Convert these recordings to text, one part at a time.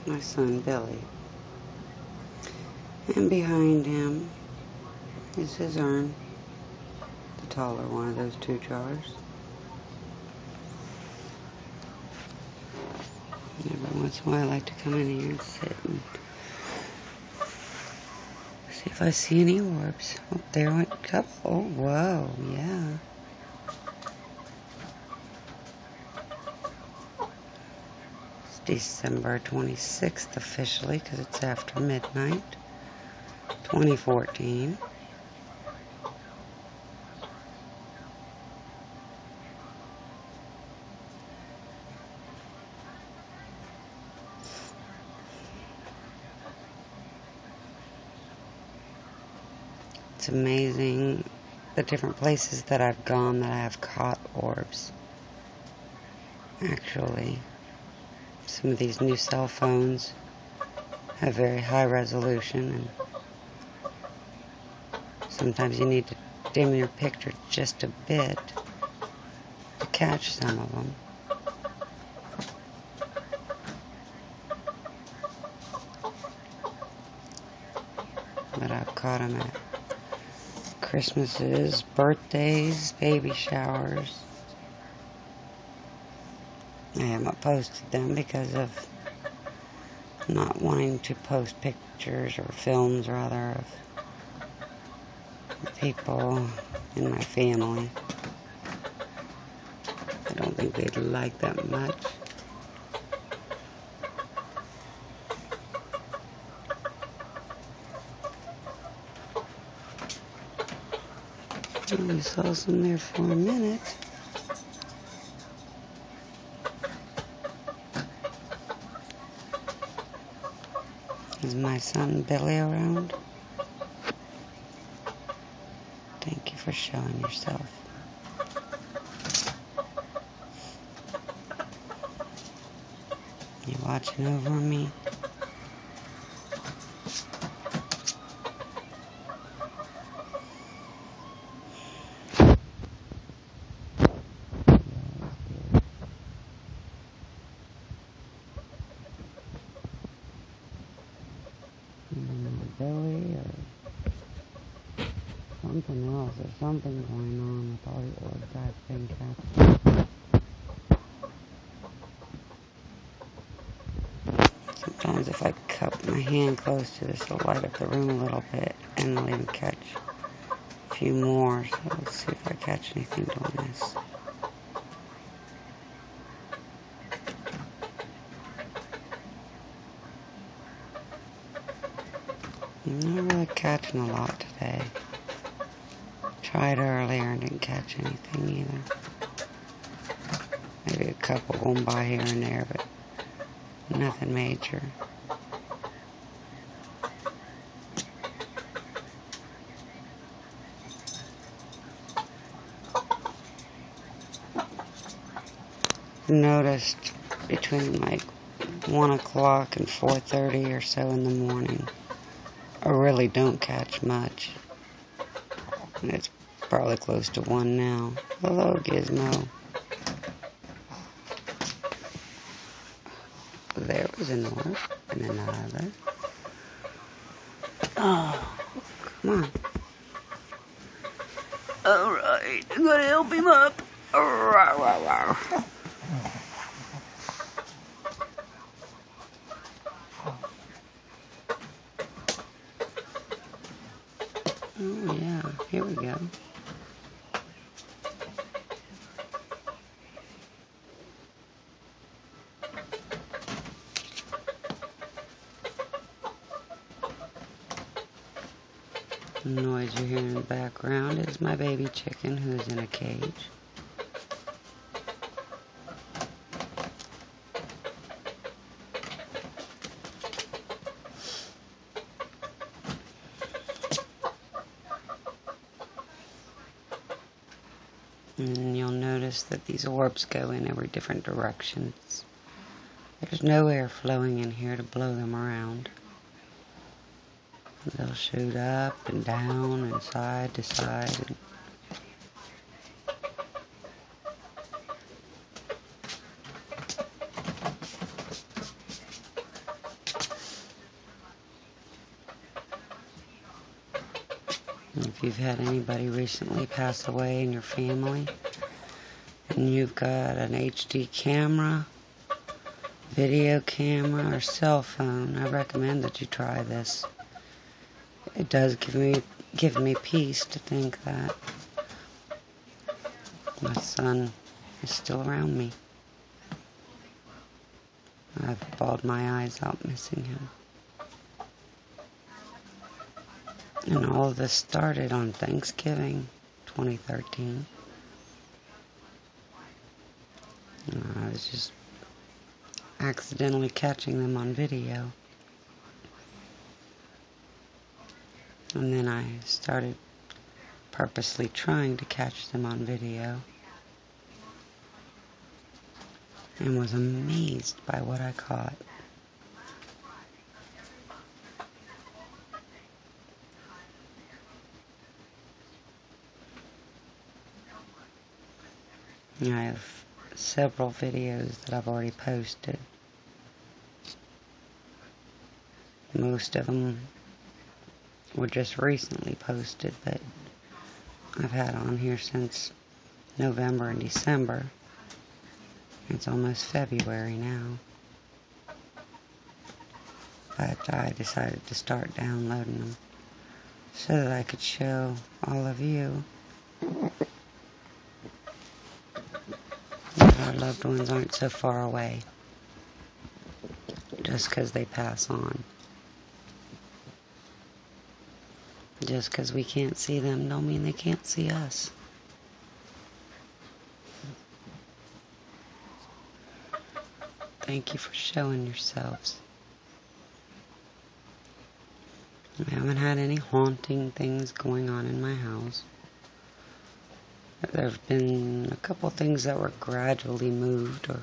my son Billy. And behind him is his urn, the taller one of those two jars. And every once in a while I like to come in here and sit and see if I see any orbs. Oh, there went a couple. Oh, whoa, yeah. It's December 26th officially because it's after midnight, 2014. It's amazing the different places that I've gone that I have caught orbs. Actually, some of these new cell phones have very high resolution, and sometimes you need to dim your picture just a bit to catch some of them. But I've caught them at Christmases, birthdays, baby showers. I haven't posted them because of not wanting to post pictures or films, rather, of people in my family. I don't think they'd like that much. We saw some there for a minute. Is my son Billy around? Thank you for showing yourself. You watching over me? Billy or something else. There's something going on with all the orbs I've been catching. Sometimes if I cup my hand close to this, it'll light up the room a little bit, and I'll even catch a few more. So let's see if I catch anything doing this. I'm not really catching a lot today. Tried earlier and didn't catch anything either. Maybe a couple going by here and there, but nothing major. Noticed between like 1 o'clock and 4:30 or so in the morning, I really don't catch much. And it's probably close to 1 now. Hello, Gizmo. There was an orb and another. Oh, come on. Alright, I'm gonna help him up. Oh, yeah, here we go. The noise you hear in the background is my baby chicken who's in a cage. And you'll notice that these orbs go in every different directions. There's no air flowing in here to blow them around. They'll shoot up and down and side to side. If you've had anybody recently pass away in your family, and you've got an HD camera, video camera, or cell phone, I recommend that you try this. It does give me peace to think that my son is still around me. I've bawled my eyes out missing him. And all of this started on Thanksgiving 2013. I was just accidentally catching them on video. And then I started purposely trying to catch them on video. And was amazed by what I caught. I have several videos that I've already posted. Most of them were just recently posted, but I've had on here since November and December. It's almost February now. But I decided to start downloading them so that I could show all of you that our loved ones aren't so far away just because they pass on. Just because we can't see them don't mean they can't see us. Thank you for showing yourselves. I haven't had any haunting things going on in my house. There have been a couple things that were gradually moved, or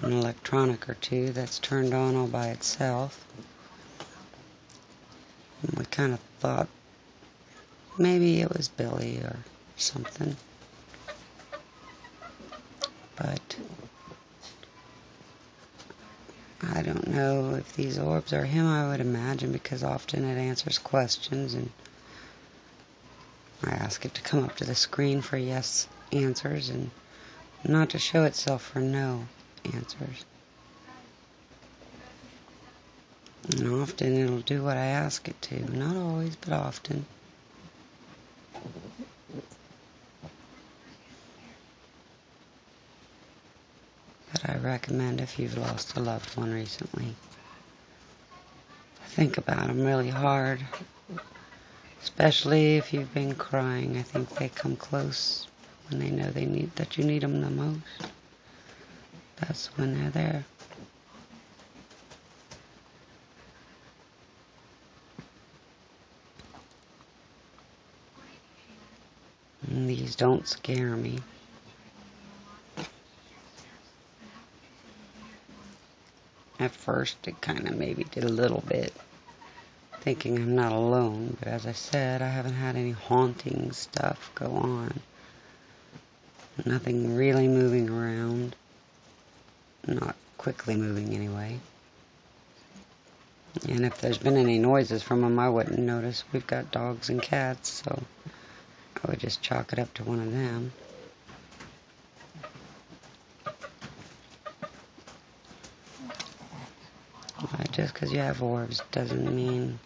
an electronic or two that's turned on all by itself. And we kind of thought maybe it was Billy or something. But I don't know if these orbs are him, I would imagine, because often it answers questions, and I ask it to come up to the screen for yes answers and not to show itself for no answers. And often it'll do what I ask it to. Not always, but often. But I recommend, if you've lost a loved one recently, think about them really hard. Especially if you've been crying. I think they come close when they know that you need them the most. That's when they're there. And these don't scare me. At first it kind of maybe did a little bit, thinking I'm not alone, but as I said, I haven't had any haunting stuff go on. Nothing really moving around. Not quickly moving anyway. And if there's been any noises from them, I wouldn't notice. We've got dogs and cats, so I would just chalk it up to one of them. Just because you have orbs doesn't mean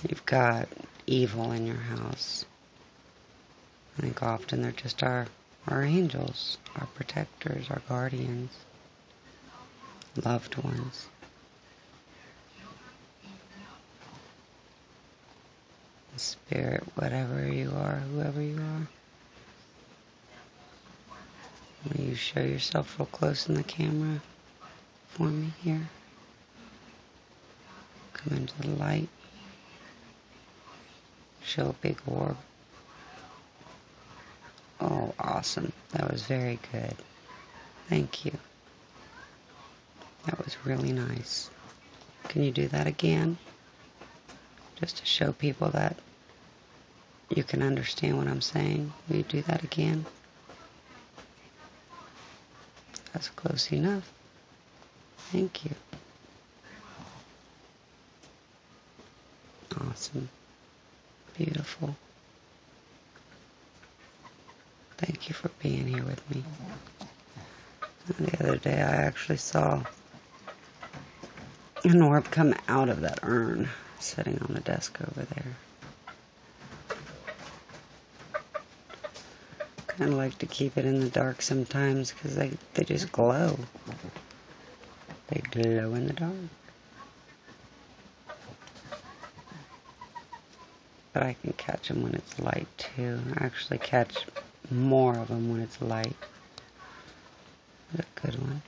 you've got evil in your house. I think often they're just our angels, our protectors, our guardians, loved ones. Spirit, whatever you are, whoever you are. Will you show yourself real close in the camera for me here? Come into the light. Show a big orb. Oh, awesome. That was very good. Thank you. That was really nice. Can you do that again? Just to show people that you can understand what I'm saying. Will you do that again? That's close enough. Thank you. Awesome. Beautiful. Thank you for being here with me. The other day I actually saw an orb come out of that urn sitting on the desk over there. Kind of like to keep it in the dark sometimes because they just glow. They glow in the dark. But I can catch them when it's light too. I actually catch more of them when it's light. That's a good one.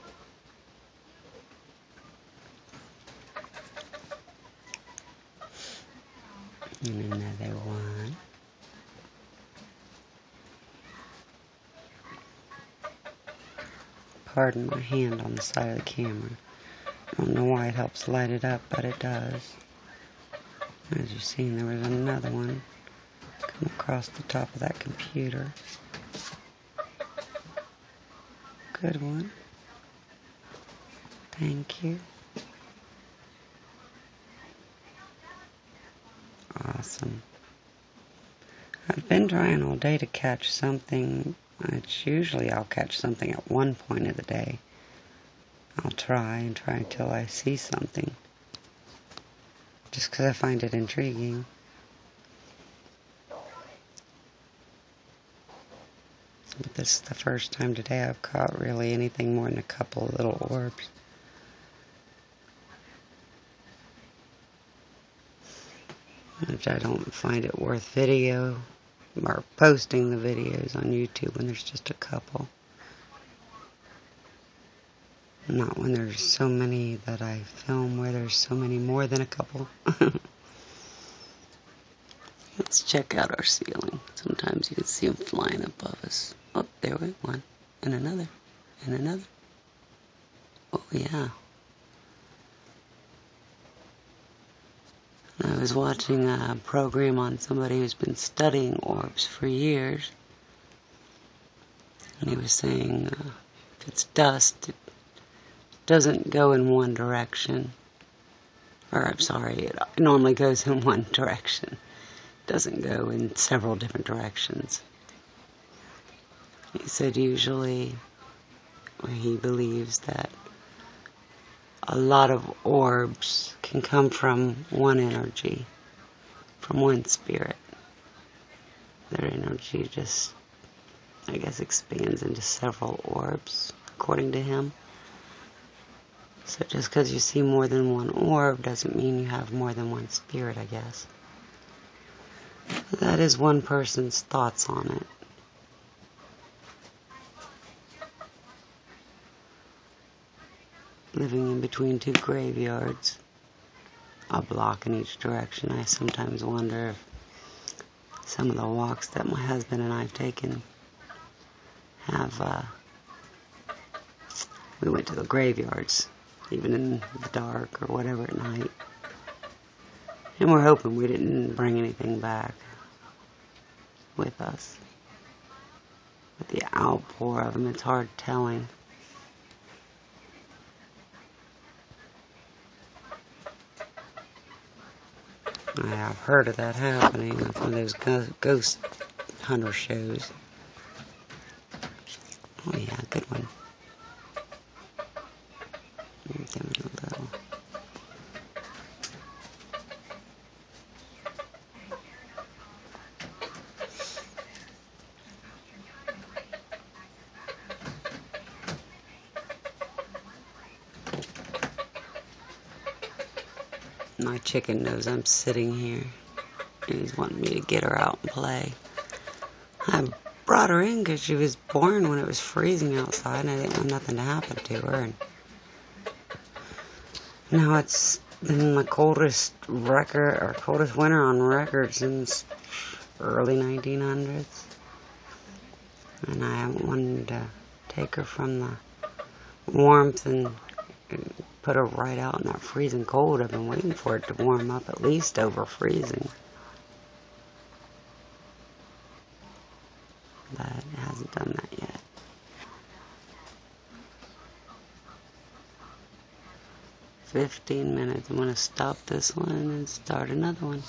And another one. Pardon my hand on the side of the camera. I don't know why it helps light it up, but it does. As you've seen, there was another one come across the top of that computer. Good one. Thank you. Awesome. I've been trying all day to catch something. It's usually I'll catch something at one point of the day. I'll try until I see something. Just because I find it intriguing. But this is the first time today I've caught really anything more than a couple of little orbs. Which I don't find it worth video or posting the videos on YouTube when there's just a couple. Not when there's so many that I film where there's so many more than a couple. Let's check out our ceiling. Sometimes you can see them flying above us. Oh, there we go. One. And another. And another. Oh, yeah. I was watching a program on somebody who's been studying orbs for years. And he was saying if it's dust, it doesn't go in one direction. Or, I'm sorry, it normally goes in one direction. It doesn't go in several different directions. He said usually he believes that a lot of orbs can come from one energy, from one spirit. Their energy just, I guess, expands into several orbs, according to him. So just because you see more than one orb doesn't mean you have more than one spirit, I guess. But that is one person's thoughts on it. Living in between two graveyards, a block in each direction, I sometimes wonder if some of the walks that my husband and I have taken have, we went to the graveyards, even in the dark or whatever at night. And we're hoping we didn't bring anything back with us. With the outpour of them, it's hard telling. I've heard of that happening on one of those ghost hunter shows. Oh yeah, good one. Give me a little. My chicken knows I'm sitting here, and he's wanting me to get her out and play. I brought her in because she was born when it was freezing outside, and I didn't want nothing to happen to her. And now it's been the coldest winter on record since early 1900s, and I haven't wanted to take her from the warmth and put her right out in that freezing cold. I've been waiting for it to warm up at least over freezing. But it hasn't done that yet. "15 minutes. I'm going to stop this one and start another one.